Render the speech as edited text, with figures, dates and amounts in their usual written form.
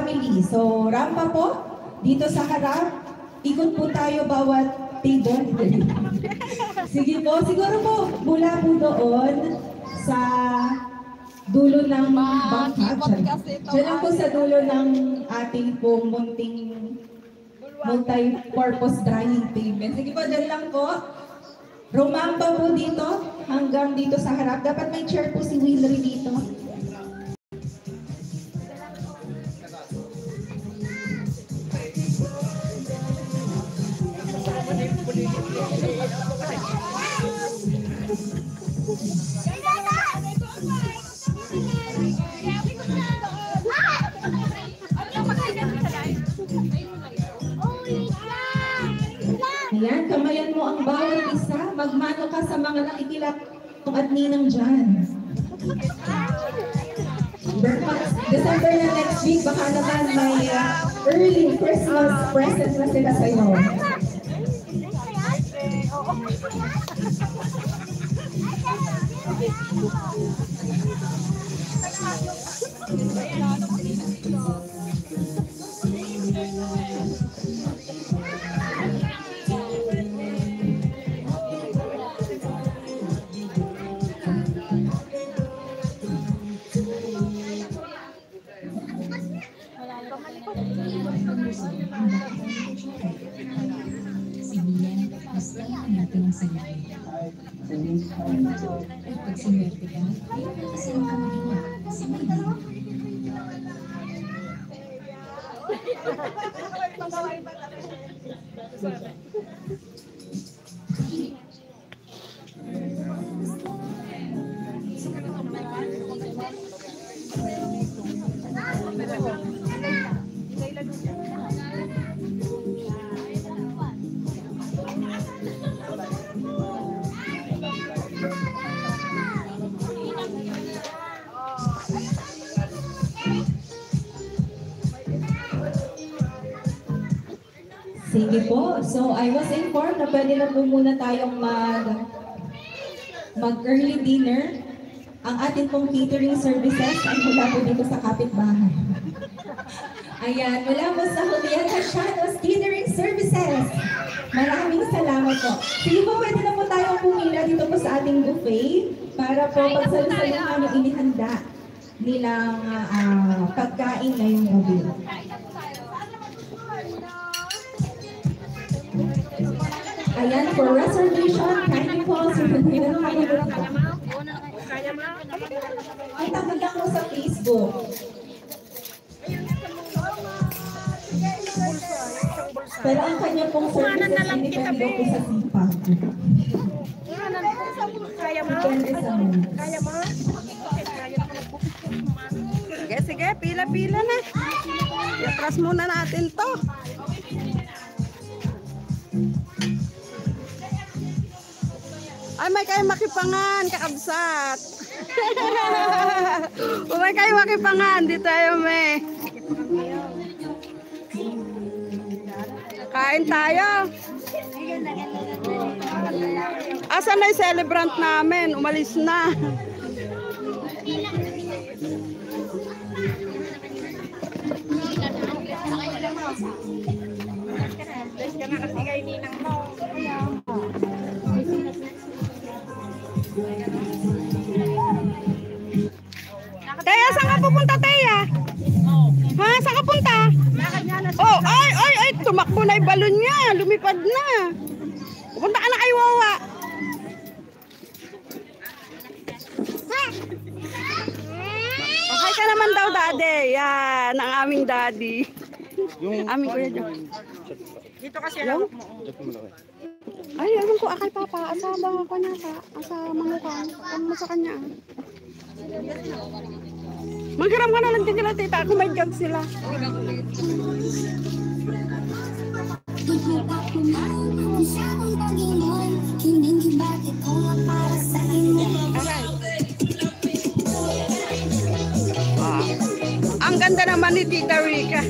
family. So, rampa po, dito sa harap. Ikot po tayo bawat table. Sige po, siguro po, mula po doon sa dulo ng bangka. Diyan lang po sa dulo ng ating pong munting multi-purpose drying pavement. Sige po, dyan lang po. Rumampa po dito hanggang dito sa harap. Dapat may chair po si Wilry dito. Ayan, kamayan mo ang bawat isa. Magmano ka sa mga nakikilap at ninang dyan. December na next week, baka naman may early Christmas present na sila sa'yo. Pag sinwerte ka, kasi ang kamay sa Sige po. So, I was informed na pwede na po muna tayong mag-early dinner. Ang ating pong catering services ay mula po dito sa kapitbahay. Ayan, mula po sa Julieta Shadows Catering Services. Maraming salamat po. Sige po, pwede na po tayong pumila dito po sa ating buffet para po pagsalusaluhan yung inihanda nilang pagkain ngayong gabi. Ayan, for reservation, kindly po, sunod-sunod kayo dito. Ay, tagod lang po sa Facebook. Pero ang kanya pong services, independent po sa sipag. Kaya mo? Kaya mo? Sige, sige, pila-pila na. I-atras muna natin to. Ay, may kayo makipangan, kakabsat. May kayo makipangan, di tayo may. Kain tayo. Asan na yung celebrant namin? Umalis na. Teya, saan ka pupunta, Teya? Ha? Saan ka punta? Oh, ay, tumakbo na yung balon niya. Lumipad na. Pupunta ka na kay Wawa. Okay ka naman daw, Daddy. Yan, ang aming daddy. Yung aming kuya dyan. Dito kasi yung? Ay, alam ko, akay papa. Asaba ko niya ka. Asa mangukan. Ano mo sa kanya? Magkaram ka na lang din nila, tita. Kung may jug sila. Ang ganda naman ni Tita Rika.